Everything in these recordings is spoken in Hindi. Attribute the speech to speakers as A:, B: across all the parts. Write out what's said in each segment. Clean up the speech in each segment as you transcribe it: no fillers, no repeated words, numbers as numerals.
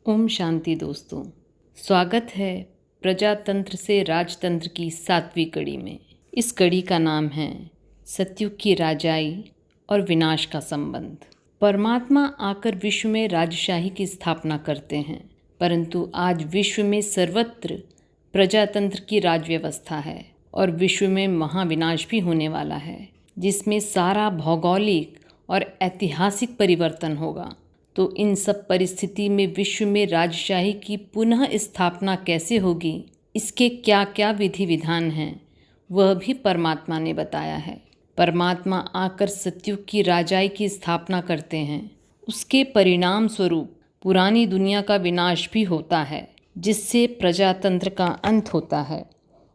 A: ओम शांति दोस्तों, स्वागत है प्रजातंत्र से राजतंत्र की 7वीं कड़ी में। इस कड़ी का नाम है सतयुग की राजाई और विनाश का संबंध। परमात्मा आकर विश्व में राजशाही की स्थापना करते हैं, परंतु आज विश्व में सर्वत्र प्रजातंत्र की राजव्यवस्था है और विश्व में महाविनाश भी होने वाला है, जिसमें सारा भौगोलिक और ऐतिहासिक परिवर्तन होगा। तो इन सब परिस्थिति में विश्व में राजशाही की पुनः स्थापना कैसे होगी, इसके क्या क्या विधि विधान हैं, वह भी परमात्मा ने बताया है। परमात्मा आकर सतयुग की राजाई की स्थापना करते हैं। उसके परिणाम स्वरूप पुरानी दुनिया का विनाश भी होता है, जिससे प्रजातंत्र का अंत होता है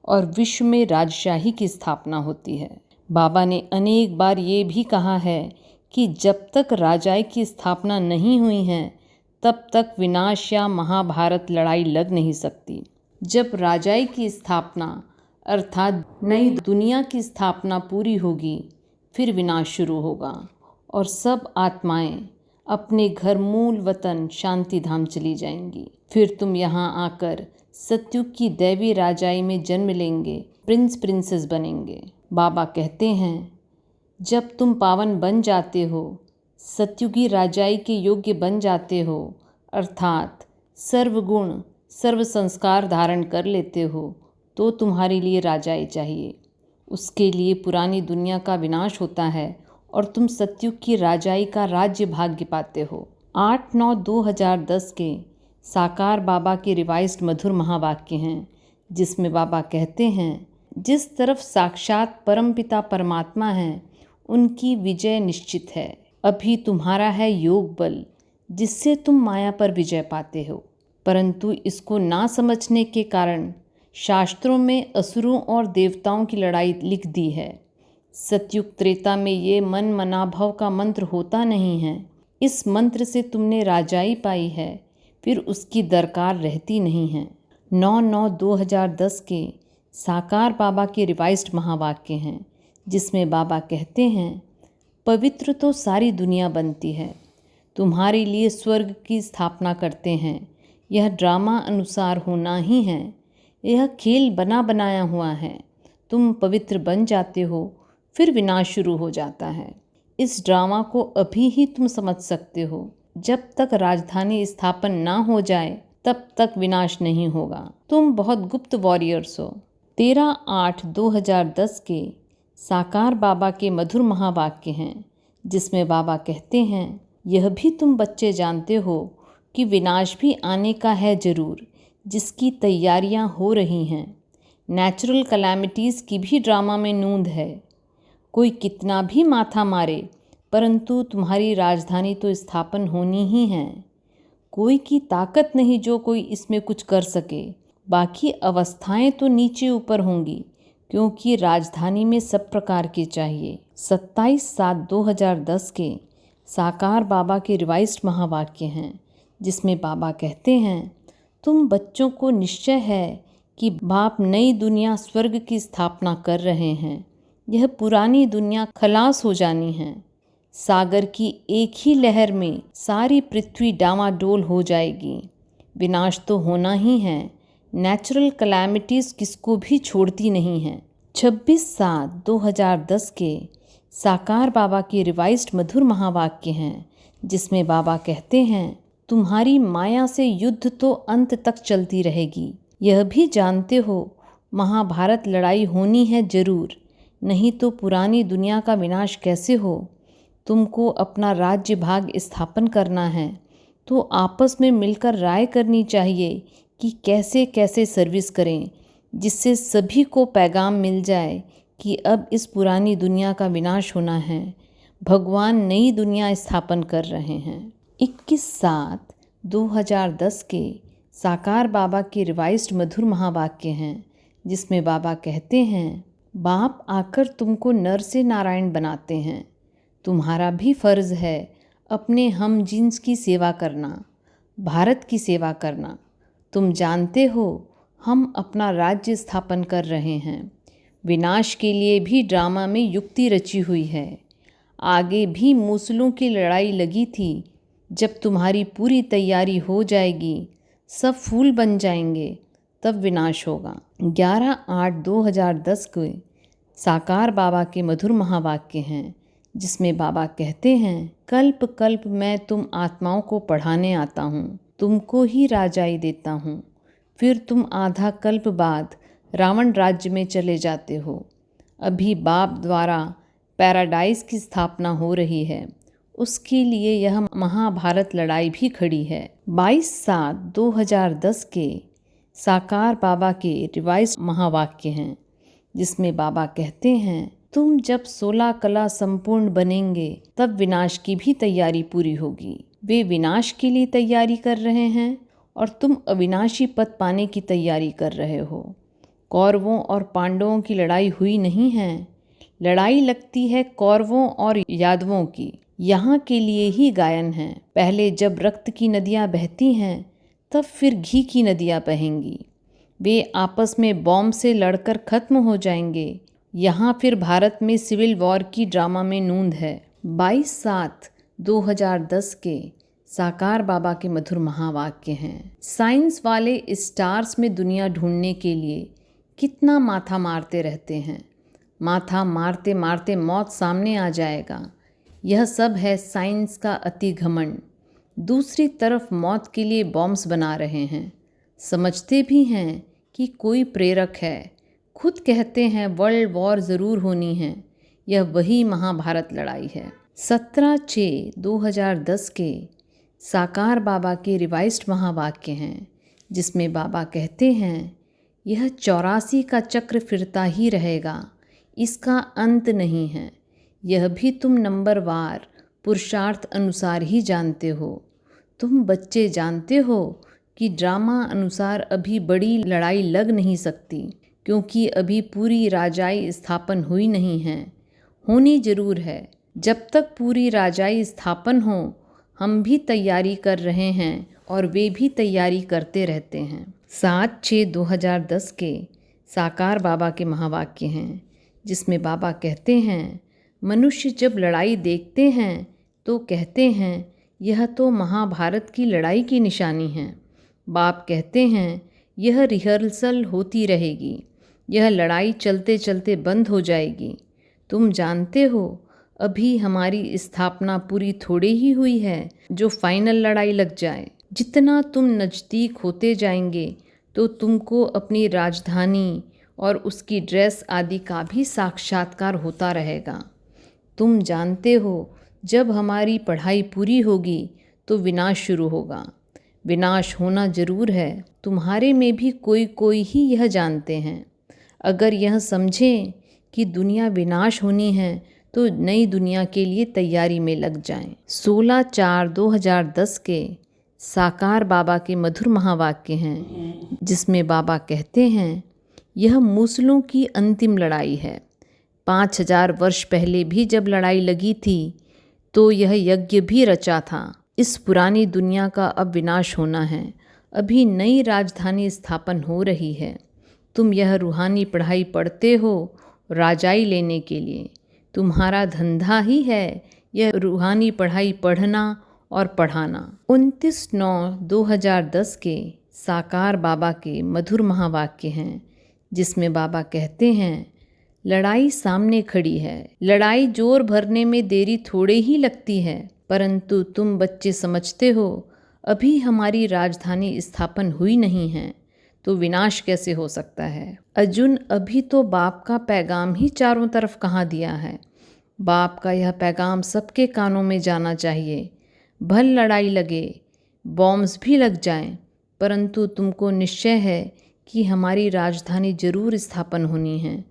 A: और विश्व में राजशाही की स्थापना होती है। बाबा ने अनेक बार ये भी कहा है कि जब तक राजाई की स्थापना नहीं हुई है, तब तक विनाश या महाभारत लड़ाई लग नहीं सकती। जब राजाई की स्थापना अर्थात नई दुनिया की स्थापना पूरी होगी, फिर विनाश शुरू होगा और सब आत्माएं अपने घर मूल वतन शांति धाम चली जाएंगी। फिर तुम यहाँ आकर सतयुग की दैवी राजाई में जन्म लेंगे, प्रिंस प्रिंसेस बनेंगे। बाबा कहते हैं, जब तुम पावन बन जाते हो, सतयुगी राजाई के योग्य बन जाते हो, अर्थात सर्वगुण सर्व संस्कार धारण कर लेते हो, तो तुम्हारे लिए राजाई चाहिए। उसके लिए पुरानी दुनिया का विनाश होता है और तुम सतयुग की राजाई का राज्य भाग्य पाते हो। 8/9/2010 के साकार बाबा के रिवाइज्ड मधुर महावाक्य हैं, जिसमें बाबा कहते हैं, जिस तरफ साक्षात परमपिता परमात्मा हैं, उनकी विजय निश्चित है। अभी तुम्हारा है योग बल, जिससे तुम माया पर विजय पाते हो, परंतु इसको ना समझने के कारण शास्त्रों में असुरों और देवताओं की लड़ाई लिख दी है। सतयुग त्रेता में ये मन मनाभव का मंत्र होता नहीं है। इस मंत्र से तुमने राजाई पाई है, फिर उसकी दरकार रहती नहीं है। 9/9/2010 के साकार बाबा के रिवाइज्ड महावाक्य हैं, जिसमें बाबा कहते हैं, पवित्र तो सारी दुनिया बनती है, तुम्हारे लिए स्वर्ग की स्थापना करते हैं। यह ड्रामा अनुसार होना ही है, यह खेल बना बनाया हुआ है। तुम पवित्र बन जाते हो, फिर विनाश शुरू हो जाता है। इस ड्रामा को अभी ही तुम समझ सकते हो। जब तक राजधानी स्थापन ना हो जाए, तब तक विनाश नहीं होगा। तुम बहुत गुप्त वॉरियर्स हो। 13/8/2010 के साकार बाबा के मधुर महावाक्य हैं, जिसमें बाबा कहते हैं, यह भी तुम बच्चे जानते हो कि विनाश भी आने का है जरूर, जिसकी तैयारियां हो रही हैं। नेचुरल कैलामिटीज़ की भी ड्रामा में नूंद है। कोई कितना भी माथा मारे, परंतु तुम्हारी राजधानी तो स्थापन होनी ही है। कोई की ताकत नहीं जो कोई इसमें कुछ कर सके। बाकी अवस्थाएं तो नीचे ऊपर होंगी, क्योंकि राजधानी में सब प्रकार की चाहिए। 27/7/2010 के साकार बाबा के रिवाइज्ड महावाक्य हैं, जिसमें बाबा कहते हैं, तुम बच्चों को निश्चय है कि बाप नई दुनिया स्वर्ग की स्थापना कर रहे हैं। यह पुरानी दुनिया खलास हो जानी है। सागर की एक ही लहर में सारी पृथ्वी डामाडोल हो जाएगी। विनाश तो होना ही है। नेचुरल कैलामिटीज़ किसको भी छोड़ती नहीं हैं। 26/7/2010 के साकार बाबा के रिवाइज्ड मधुर महावाक्य हैं, जिसमें बाबा कहते हैं, तुम्हारी माया से युद्ध तो अंत तक चलती रहेगी। यह भी जानते हो महाभारत लड़ाई होनी है जरूर, नहीं तो पुरानी दुनिया का विनाश कैसे हो। तुमको अपना राज्य भाग स्थापन करना है, तो आपस में मिलकर राय करनी चाहिए कि कैसे कैसे सर्विस करें, जिससे सभी को पैगाम मिल जाए कि अब इस पुरानी दुनिया का विनाश होना है। भगवान नई दुनिया स्थापन कर रहे हैं। 21/7/2010 के साकार बाबा के रिवाइज्ड मधुर महावाक्य हैं, जिसमें बाबा कहते हैं, बाप आकर तुमको नर से नारायण बनाते हैं। तुम्हारा भी फर्ज है अपने हम जिन्स की सेवा करना, भारत की सेवा करना। तुम जानते हो हम अपना राज्य स्थापन कर रहे हैं। विनाश के लिए भी ड्रामा में युक्ति रची हुई है। आगे भी मूसलों की लड़ाई लगी थी, जब तुम्हारी पूरी तैयारी हो जाएगी, सब फूल बन जाएंगे, तब विनाश होगा। 11/8/2010 के साकार बाबा के मधुर महावाक्य हैं, जिसमें बाबा कहते हैं, कल्प कल्प मैं तुम आत्माओं को पढ़ाने आता हूँ, तुमको ही राजाई देता हूँ, फिर तुम आधा कल्प बाद रावण राज्य में चले जाते हो। अभी बाप द्वारा पैराडाइज की स्थापना हो रही है, उसके लिए यह महाभारत लड़ाई भी खड़ी है। 22/7/2010 के साकार बाबा के रिवाइज महावाक्य हैं, जिसमें बाबा कहते हैं, तुम जब 16 कला संपूर्ण बनेंगे तब विनाश की भी तैयारी पूरी होगी। वे विनाश के लिए तैयारी कर रहे हैं और तुम अविनाशी पद पाने की तैयारी कर रहे हो। कौरवों और पांडवों की लड़ाई हुई नहीं है, लड़ाई लगती है कौरवों और यादवों की। यहाँ के लिए ही गायन है, पहले जब रक्त की नदियाँ बहती हैं तब फिर घी की नदियाँ बहेंगी। वे आपस में बॉम्ब से लड़कर खत्म हो जाएंगे। यहाँ फिर भारत में सिविल वॉर की ड्रामा में नूंद है। 22/7/2010 के साकार बाबा के मधुर महावाक्य हैं, साइंस वाले स्टार्स में दुनिया ढूंढने के लिए कितना माथा मारते रहते हैं। माथा मारते मारते मौत सामने आ जाएगा। यह सब है साइंस का अति घमंड। दूसरी तरफ मौत के लिए बॉम्ब्स बना रहे हैं, समझते भी हैं कि कोई प्रेरक है, खुद कहते हैं वर्ल्ड वॉर ज़रूर होनी है। यह वही महाभारत लड़ाई है। 17/6/2010 के साकार बाबा के रिवाइज्ड महावाक्य हैं, जिसमें बाबा कहते हैं, यह 84 का चक्र फिरता ही रहेगा, इसका अंत नहीं है। यह भी तुम नंबरवार पुरुषार्थ अनुसार ही जानते हो। तुम बच्चे जानते हो कि ड्रामा अनुसार अभी बड़ी लड़ाई लग नहीं सकती, क्योंकि अभी पूरी राजाई स्थापन हुई नहीं है। होनी जरूर है। जब तक पूरी राजाई स्थापन हो, हम भी तैयारी कर रहे हैं और वे भी तैयारी करते रहते हैं। 7/6/2010 के साकार बाबा के महावाक्य हैं, जिसमें बाबा कहते हैं, मनुष्य जब लड़ाई देखते हैं तो कहते हैं, यह तो महाभारत की लड़ाई की निशानी है। बाप कहते हैं, यह रिहर्सल होती रहेगी, यह लड़ाई चलते चलते बंद हो जाएगी। तुम जानते हो, अभी हमारी स्थापना पूरी थोड़ी ही हुई है जो फाइनल लड़ाई लग जाए। जितना तुम नज़दीक होते जाएंगे तो तुमको अपनी राजधानी और उसकी ड्रेस आदि का भी साक्षात्कार होता रहेगा। तुम जानते हो, जब हमारी पढ़ाई पूरी होगी तो विनाश शुरू होगा। विनाश होना जरूर है। तुम्हारे में भी कोई कोई ही यह जानते हैं। अगर यह समझें कि दुनिया विनाश होनी है तो नई दुनिया के लिए तैयारी में लग जाएं। 16/4/2010 के साकार बाबा के मधुर महावाक्य हैं, जिसमें बाबा कहते हैं, यह मूसलों की अंतिम लड़ाई है। 5000 वर्ष पहले भी जब लड़ाई लगी थी तो यह यज्ञ भी रचा था। इस पुरानी दुनिया का अब विनाश होना है। अभी नई राजधानी स्थापन हो रही है। तुम यह रूहानी पढ़ाई पढ़ते हो राजाई लेने के लिए। तुम्हारा धंधा ही है यह रूहानी पढ़ाई पढ़ना और पढ़ाना। 29/9/2010 के साकार बाबा के मधुर महावाक्य हैं, जिसमें बाबा कहते हैं, लड़ाई सामने खड़ी है। लड़ाई जोर भरने में देरी थोड़े ही लगती है, परंतु तुम बच्चे समझते हो, अभी हमारी राजधानी स्थापन हुई नहीं है तो विनाश कैसे हो सकता है। अर्जुन, अभी तो बाप का पैगाम ही चारों तरफ कहाँ दिया है। बाप का यह पैगाम सबके कानों में जाना चाहिए। भल लड़ाई लगे, बॉम्ब्स भी लग जाएं, परंतु तुमको निश्चय है कि हमारी राजधानी जरूर स्थापन होनी है,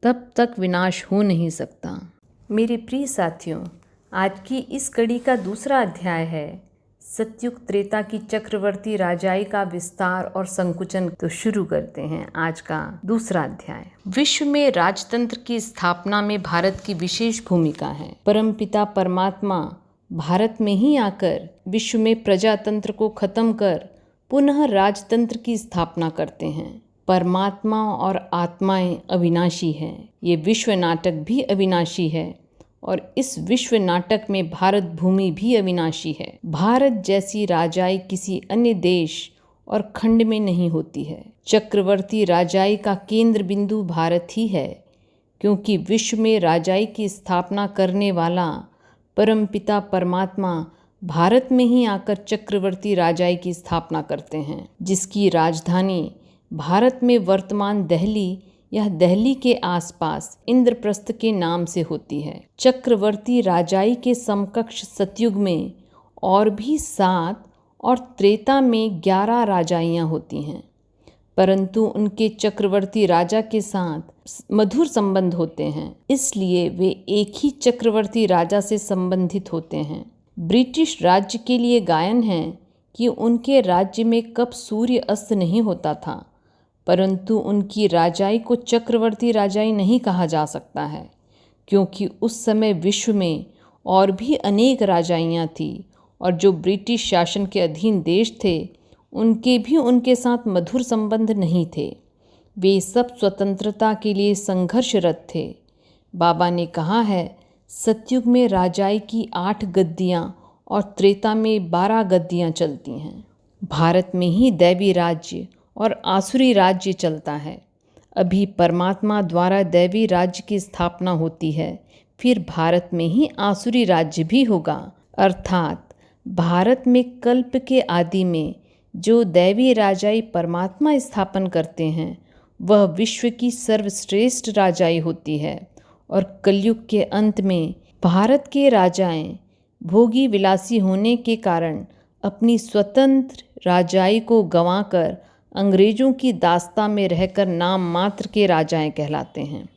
A: तब तक विनाश हो नहीं सकता। मेरे प्रिय साथियों, आज की इस कड़ी का दूसरा अध्याय है सतयुग त्रेता की चक्रवर्ती राजाई का विस्तार और संकुचन। तो शुरू करते हैं आज का दूसरा अध्याय। विश्व में राजतंत्र की स्थापना में भारत की विशेष भूमिका है। परमपिता परमात्मा भारत में ही आकर विश्व में प्रजातंत्र को खत्म कर पुनः राजतंत्र की स्थापना करते हैं। परमात्मा और आत्माएं अविनाशी हैं। ये विश्व नाटक भी अविनाशी है और इस विश्व नाटक में भारत भूमि भी अविनाशी है। भारत जैसी राजाई किसी अन्य देश और खंड में नहीं होती है। चक्रवर्ती राजाई का केंद्र बिंदु भारत ही है, क्योंकि विश्व में राजाई की स्थापना करने वाला परमपिता परमात्मा भारत में ही आकर चक्रवर्ती राजाई की स्थापना करते हैं, जिसकी राजधानी भारत में वर्तमान दिल्ली या दिल्ली के आसपास इंद्रप्रस्थ के नाम से होती है। चक्रवर्ती राजाई के समकक्ष सतयुग में और भी 7 और त्रेता में 11 राजाइयाँ होती हैं, परंतु उनके चक्रवर्ती राजा के साथ मधुर संबंध होते हैं, इसलिए वे एक ही चक्रवर्ती राजा से संबंधित होते हैं। ब्रिटिश राज्य के लिए गायन है कि उनके राज्य में कब सूर्य अस्त नहीं होता था, परंतु उनकी राजाई को चक्रवर्ती राजाई नहीं कहा जा सकता है, क्योंकि उस समय विश्व में और भी अनेक राजाइयाँ थीं और जो ब्रिटिश शासन के अधीन देश थे उनके भी उनके साथ मधुर संबंध नहीं थे। वे सब स्वतंत्रता के लिए संघर्षरत थे। बाबा ने कहा है, सतयुग में राजाई की 8 गद्दियाँ और त्रेता में 12 गद्दियाँ चलती हैं। भारत में ही दैवी राज्य और आसुरी राज्य चलता है। अभी परमात्मा द्वारा दैवी राज्य की स्थापना होती है, फिर भारत में ही आसुरी राज्य भी होगा। अर्थात भारत में कल्प के आदि में जो दैवी राजाई परमात्मा स्थापन करते हैं वह विश्व की सर्वश्रेष्ठ राजाई होती है, और कलयुग के अंत में भारत के राजाएं भोगी विलासी होने के कारण अपनी स्वतंत्र राजाई को गंवाकर अंग्रेजों की दास्ता में रहकर नाम मात्र के राजाएं कहलाते हैं।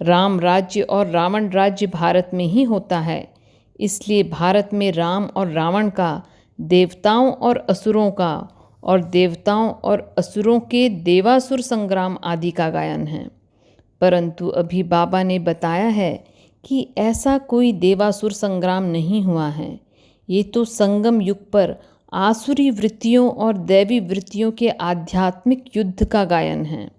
A: राम राज्य और रावण राज्य भारत में ही होता है, इसलिए भारत में राम और रावण का, देवताओं और असुरों का, और देवताओं और असुरों के देवासुर संग्राम आदि का गायन है। परंतु अभी बाबा ने बताया है कि ऐसा कोई देवासुर संग्राम नहीं हुआ है। ये तो संगम युग पर आसुरी वृत्तियों और दैवी वृत्तियों के आध्यात्मिक युद्ध का गायन है।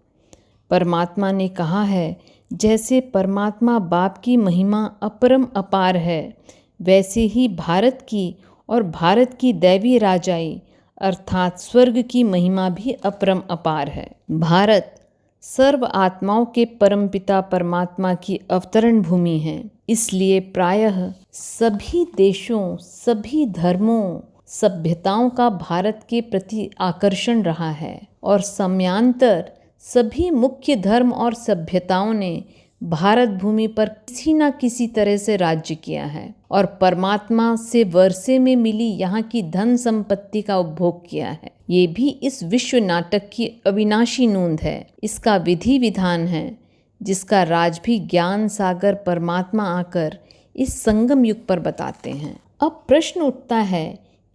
A: परमात्मा ने कहा है, जैसे परमात्मा बाप की महिमा अपरम अपार है, वैसे ही भारत की और भारत की दैवी राजाई अर्थात स्वर्ग की महिमा भी अपरम अपार है। भारत सर्व आत्माओं के परमपिता परमात्मा की अवतरण भूमि है, इसलिए प्रायः सभी देशों, सभी धर्मों, सभ्यताओं का भारत के प्रति आकर्षण रहा है, और समयांतर सभी मुख्य धर्म और सभ्यताओं ने भारत भूमि पर किसी न किसी तरह से राज्य किया है और परमात्मा से वर्षे में मिली यहाँ की धन संपत्ति का उपभोग किया है। ये भी इस विश्व नाटक की अविनाशी नोंद है। इसका विधि विधान है, जिसका राज भी ज्ञान सागर परमात्मा आकर इस संगम युग पर बताते हैं। अब प्रश्न उठता है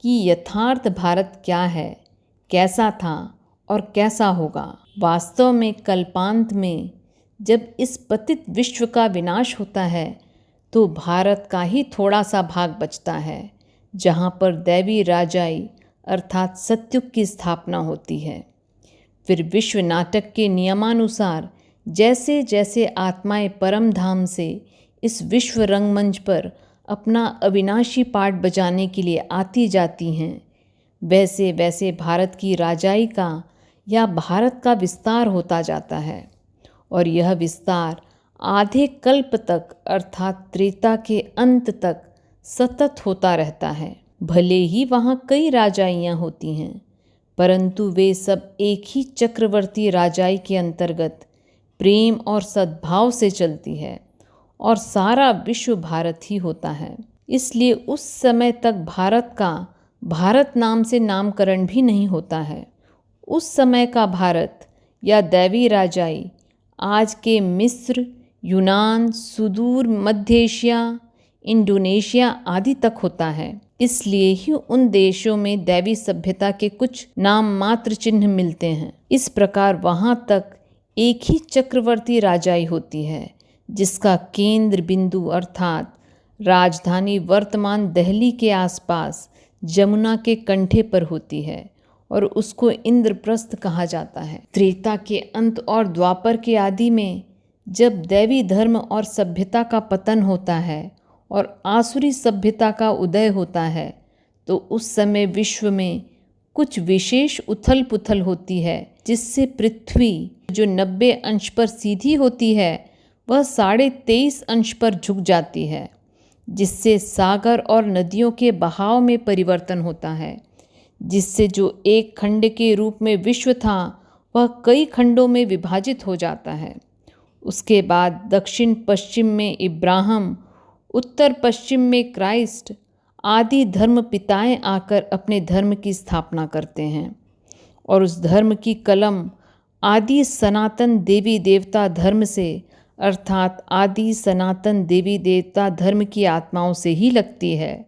A: कि यथार्थ भारत क्या है, कैसा था और कैसा होगा। वास्तव में कल्पांत में जब इस पतित विश्व का विनाश होता है तो भारत का ही थोड़ा सा भाग बचता है, जहाँ पर दैवी राजाई अर्थात सतयुग की स्थापना होती है। फिर विश्व नाटक के नियमानुसार जैसे जैसे आत्माएं परम धाम से इस विश्व रंगमंच पर अपना अविनाशी पाठ बजाने के लिए आती जाती हैं, वैसे वैसे भारत की राजाई का या भारत का विस्तार होता जाता है, और यह विस्तार आधे कल्प तक अर्थात त्रेता के अंत तक सतत होता रहता है। भले ही वहाँ कई राजाइयाँ होती हैं, परंतु वे सब एक ही चक्रवर्ती राजाई के अंतर्गत प्रेम और सद्भाव से चलती है, और सारा विश्व भारत ही होता है। इसलिए उस समय तक भारत का भारत नाम से नामकरण भी नहीं होता है। उस समय का भारत या दैवी राजाई आज के मिस्र, यूनान, सुदूर मध्य एशिया, इंडोनेशिया आदि तक होता है। इसलिए ही उन देशों में दैवी सभ्यता के कुछ नाम मात्र चिन्ह मिलते हैं। इस प्रकार वहाँ तक एक ही चक्रवर्ती राजाई होती है, जिसका केंद्र बिंदु अर्थात राजधानी वर्तमान दिल्ली के आसपास जमुना के कंठे पर होती है, और उसको इंद्रप्रस्थ कहा जाता है। त्रेता के अंत और द्वापर के आदि में जब दैवी धर्म और सभ्यता का पतन होता है और आसुरी सभ्यता का उदय होता है तो उस समय विश्व में कुछ विशेष उथल पुथल होती है, जिससे पृथ्वी जो 90 अंश पर सीधी होती है वह 23.5 अंश पर झुक जाती है, जिससे सागर और नदियों के बहाव में परिवर्तन होता है, जिससे जो एक खंड के रूप में विश्व था वह कई खंडों में विभाजित हो जाता है। उसके बाद दक्षिण पश्चिम में इब्राहिम, उत्तर पश्चिम में क्राइस्ट आदि धर्म पिताएं आकर अपने धर्म की स्थापना करते हैं और उस धर्म की कलम आदि सनातन देवी देवता धर्म से अर्थात आदि सनातन देवी देवता धर्म की आत्माओं से ही लगती है।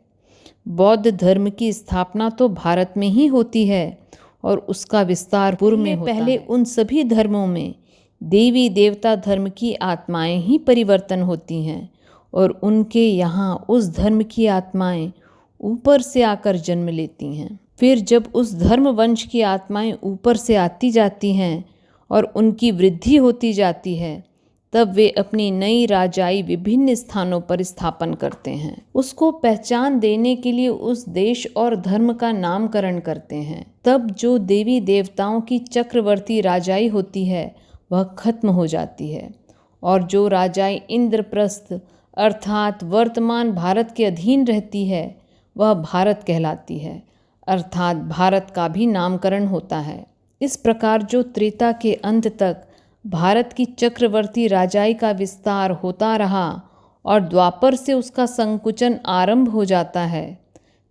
A: बौद्ध धर्म की स्थापना तो भारत में ही होती है और उसका विस्तार पूर्व में होता है। पहले उन सभी धर्मों में देवी देवता धर्म की आत्माएं ही परिवर्तन होती हैं और उनके यहाँ उस धर्म की आत्माएं ऊपर से आकर जन्म लेती हैं। फिर जब उस धर्म वंश की आत्माएं ऊपर से आती जाती हैं और उनकी वृद्धि होती जाती है, तब वे अपनी नई राजाई विभिन्न स्थानों पर स्थापन करते हैं। उसको पहचान देने के लिए उस देश और धर्म का नामकरण करते हैं। तब जो देवी देवताओं की चक्रवर्ती राजाई होती है वह खत्म हो जाती है और जो राजाई इंद्रप्रस्थ अर्थात वर्तमान भारत के अधीन रहती है वह भारत कहलाती है, अर्थात भारत का भी नामकरण होता है। इस प्रकार जो त्रेता के अंत तक भारत की चक्रवर्ती राजाई का विस्तार होता रहा और द्वापर से उसका संकुचन आरंभ हो जाता है।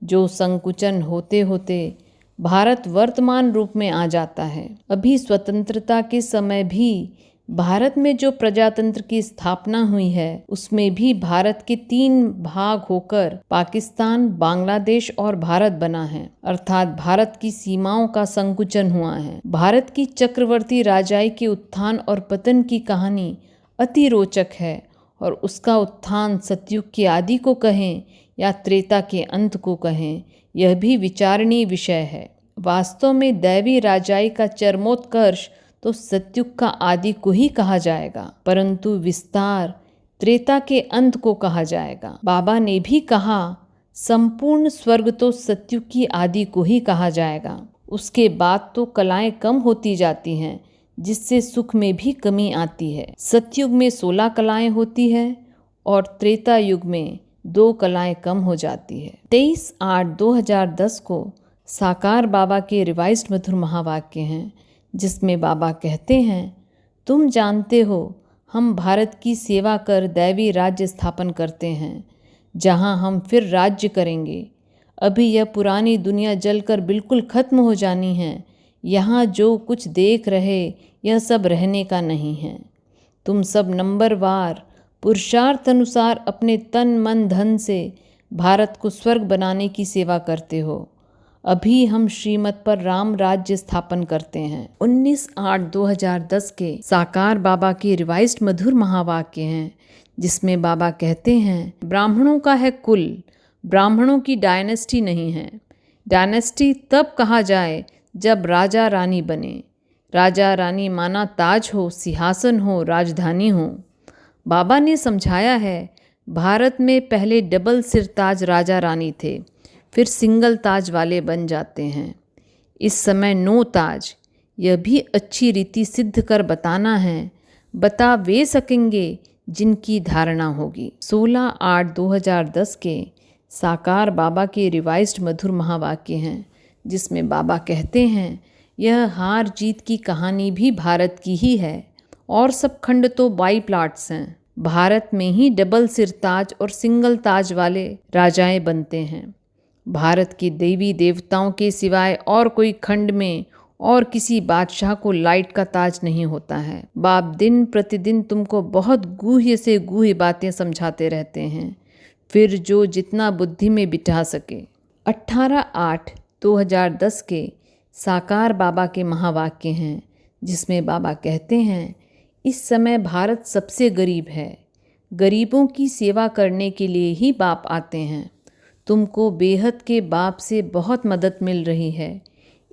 A: जो संकुचन होते होते भारत वर्तमान रूप में आ जाता है। अभी स्वतंत्रता के समय भी भारत में जो प्रजातंत्र की स्थापना हुई है उसमें भी भारत के 3 भाग होकर पाकिस्तान, बांग्लादेश और भारत बना है, अर्थात भारत की सीमाओं का संकुचन हुआ है। भारत की चक्रवर्ती राजाई के उत्थान और पतन की कहानी अति रोचक है और उसका उत्थान सतयुग के आदि को कहें या त्रेता के अंत को कहें, यह भी विचारणीय विषय है। वास्तव में दैवी राजाई का चरमोत्कर्ष तो सतयुग का आदि को ही कहा जाएगा, परंतु विस्तार त्रेता के अंत को कहा जाएगा। बाबा ने भी कहा संपूर्ण स्वर्ग तो सतयुग की आदि को ही कहा जाएगा। उसके बाद तो कलाएं कम होती जाती हैं, जिससे सुख में भी कमी आती है। सतयुग में 16 कलाएं होती है और त्रेता युग में 2 कलाएं कम हो जाती है। 23/8/2010 को साकार बाबा के रिवाइज्ड मधुर महावाक्य हैं, जिसमें बाबा कहते हैं, तुम जानते हो हम भारत की सेवा कर दैवी राज्य स्थापन करते हैं, जहां हम फिर राज्य करेंगे। अभी यह पुरानी दुनिया जलकर बिल्कुल खत्म हो जानी है। यहाँ जो कुछ देख रहे यह सब रहने का नहीं है। तुम सब नंबरवार पुरुषार्थ अनुसार अपने तन मन धन से भारत को स्वर्ग बनाने की सेवा करते हो। अभी हम श्रीमत पर राम राज्य स्थापन करते हैं। 19/8/2010 के साकार बाबा के रिवाइज्ड मधुर महावाक्य हैं, जिसमें बाबा कहते हैं, ब्राह्मणों का है कुल, ब्राह्मणों की डायनेस्टी नहीं है। डायनेस्टी तब कहा जाए जब राजा रानी बने। राजा रानी माना ताज हो, सिंहासन हो, राजधानी हो। बाबा ने समझाया है, भारत में पहले डबल सिरताज राजा रानी थे, फिर सिंगल ताज वाले बन जाते हैं। इस समय 9 ताज। यह भी अच्छी रीति सिद्ध कर बताना है। बता वे सकेंगे जिनकी धारणा होगी। 16/8/2010 के साकार बाबा के रिवाइज्ड मधुर महावाक्य हैं, जिसमें बाबा कहते हैं, यह हार जीत की कहानी भी भारत की ही है और सब खंड तो बाई प्लाट्स हैं। भारत में ही डबल सिरताज और सिंगल ताज वाले राजाएं बनते हैं। भारत के देवी देवताओं के सिवाय और कोई खंड में और किसी बादशाह को लाइट का ताज नहीं होता है। बाप दिन प्रतिदिन तुमको बहुत गूह्य से गूह्य बातें समझाते रहते हैं, फिर जो जितना बुद्धि में बिठा सके। 18/8/2010 के साकार बाबा के महावाक्य हैं, जिसमें बाबा कहते हैं, इस समय भारत सबसे गरीब है। गरीबों की सेवा करने के लिए ही बाप आते हैं। तुमको बेहद के बाप से बहुत मदद मिल रही है।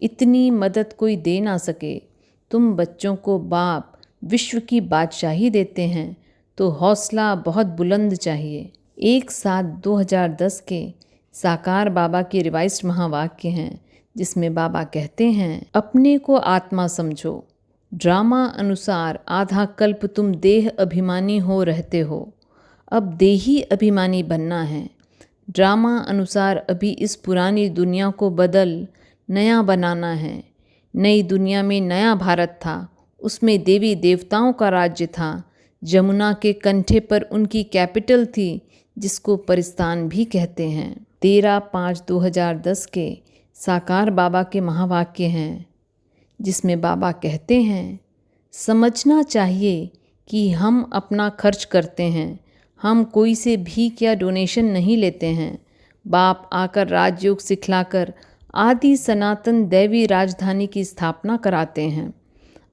A: इतनी मदद कोई दे ना सके। तुम बच्चों को बाप विश्व की बादशाही देते हैं तो हौसला बहुत बुलंद चाहिए। 1/7/2010 के साकार बाबा के रिवाइज्ड महावाक्य हैं, जिसमें बाबा कहते हैं, अपने को आत्मा समझो। ड्रामा अनुसार आधा कल्प तुम देह अभिमानी हो रहते हो, अब देही अभिमानी बनना है। ड्रामा अनुसार अभी इस पुरानी दुनिया को बदल नया बनाना है। नई दुनिया में नया भारत था, उसमें देवी देवताओं का राज्य था। जमुना के कंठे पर उनकी कैपिटल थी, जिसको परिस्तान भी कहते हैं। 13/5/2010 के साकार बाबा के महावाक्य हैं, जिसमें बाबा कहते हैं, समझना चाहिए कि हम अपना खर्च करते हैं, हम कोई से भीख या डोनेशन नहीं लेते हैं। बाप आकर राजयोग सिखलाकर आदि सनातन दैवी राजधानी की स्थापना कराते हैं।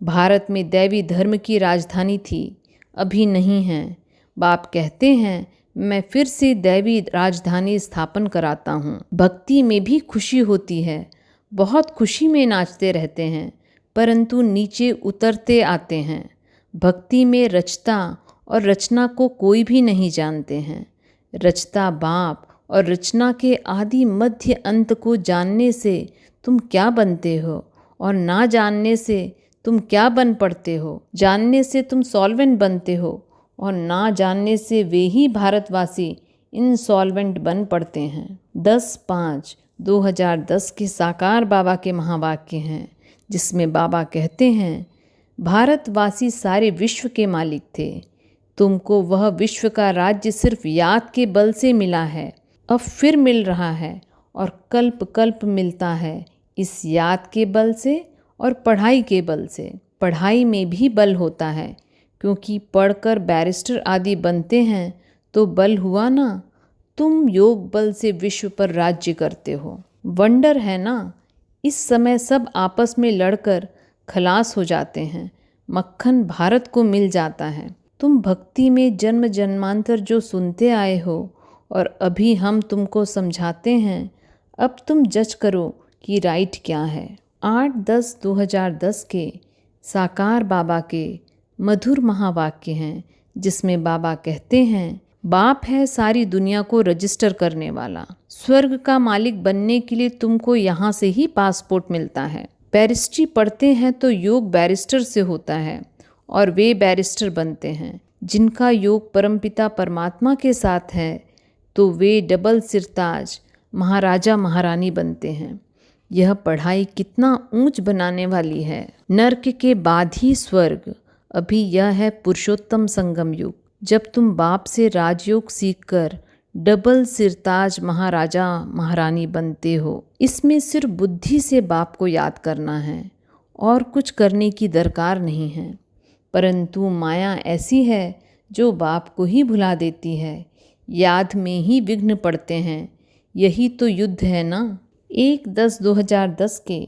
A: भारत में दैवी धर्म की राजधानी थी, अभी नहीं है। बाप कहते हैं, मैं फिर से दैवी राजधानी स्थापन कराता हूँ। भक्ति में भी खुशी होती है, बहुत खुशी में नाचते रहते हैं, परंतु नीचे उतरते आते हैं। भक्ति में रचता और रचना को कोई भी नहीं जानते हैं। रचता बाप और रचना के आदि मध्य अंत को जानने से तुम क्या बनते हो और ना जानने से तुम क्या बन पड़ते हो। जानने से तुम सॉल्वेंट बनते हो और ना जानने से वे ही भारतवासी इनसॉल्वेंट बन पड़ते हैं। 10/5/2010 के साकार बाबा के महावाक्य हैं, जिसमें बाबा कहते हैं, भारतवासी सारे विश्व के मालिक थे, तुमको वह विश्व का राज्य सिर्फ याद के बल से मिला है, अब फिर मिल रहा है और कल्प कल्प मिलता है, इस याद के बल से और पढ़ाई के बल से। पढ़ाई में भी बल होता है, क्योंकि पढ़कर बैरिस्टर आदि बनते हैं तो बल हुआ ना। तुम योग बल से विश्व पर राज्य करते हो। वंडर है ना, इस समय सब आपस में लड़कर खलास हो जाते हैं, मक्खन भारत को मिल जाता है। तुम भक्ति में जन्म जन्मांतर जो सुनते आए हो और अभी हम तुमको समझाते हैं, अब तुम जज करो कि राइट क्या है। 8/10/2010 के साकार बाबा के मधुर महावाक्य हैं, जिसमें बाबा कहते हैं, बाप है सारी दुनिया को रजिस्टर करने वाला। स्वर्ग का मालिक बनने के लिए तुमको यहाँ से ही पासपोर्ट मिलता है। बैरिस्ट्री पढ़ते हैं तो योग बैरिस्टर से होता है और वे बैरिस्टर बनते हैं। जिनका योग परमपिता परमात्मा के साथ है तो वे डबल सिरताज महाराजा महारानी बनते हैं। यह पढ़ाई कितना ऊंच बनाने वाली है। नर्क के बाद ही स्वर्ग, अभी यह है पुरुषोत्तम संगम युग, जब तुम बाप से राजयोग सीखकर डबल सिरताज महाराजा महारानी बनते हो। इसमें सिर्फ बुद्धि से बाप को याद करना है और कुछ करने की दरकार नहीं है, परंतु माया ऐसी है जो बाप को ही भुला देती है। याद में ही विघ्न पड़ते हैं, यही तो युद्ध है ना। 1/10/2010 के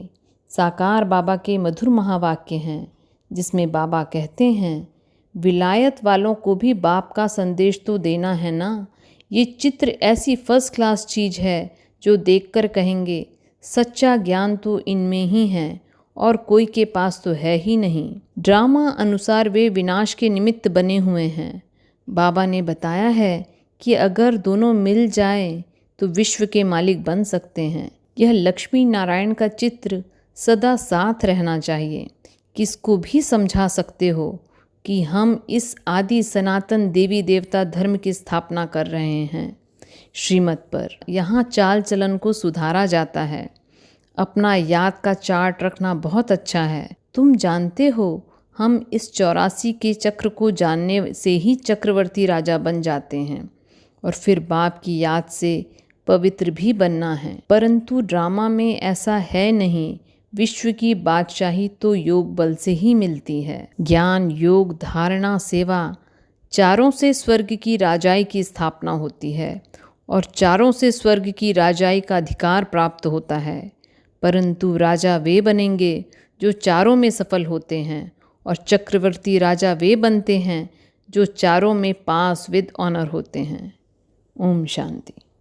A: साकार बाबा के मधुर महावाक्य हैं, जिसमें बाबा कहते हैं, विलायत वालों को भी बाप का संदेश तो देना है ना। ये चित्र ऐसी फर्स्ट क्लास चीज़ है जो देखकर कहेंगे, सच्चा ज्ञान तो इनमें ही है और कोई के पास तो है ही नहीं। ड्रामा अनुसार वे विनाश के निमित्त बने हुए हैं। बाबा ने बताया है कि अगर दोनों मिल जाएं तो विश्व के मालिक बन सकते हैं। यह लक्ष्मी नारायण का चित्र सदा साथ रहना चाहिए। किसको भी समझा सकते हो कि हम इस आदि सनातन देवी देवता धर्म की स्थापना कर रहे हैं। श्रीमत पर यहाँ चाल चलन को सुधारा जाता है। अपना याद का चार्ट रखना बहुत अच्छा है। तुम जानते हो, हम इस 84 के चक्र को जानने से ही चक्रवर्ती राजा बन जाते हैं और फिर बाप की याद से पवित्र भी बनना है। परंतु ड्रामा में ऐसा है नहीं। विश्व की बादशाही तो योग बल से ही मिलती है। ज्ञान, योग, धारणा, सेवा, चारों से स्वर्ग की राजाई की स्थापना होती है और चारों से स्वर्ग की राजाई का अधिकार प्राप्त होता है। परंतु राजा वे बनेंगे जो चारों में सफल होते हैं और चक्रवर्ती राजा वे बनते हैं जो चारों में पास विद ऑनर होते हैं। ओम शांति।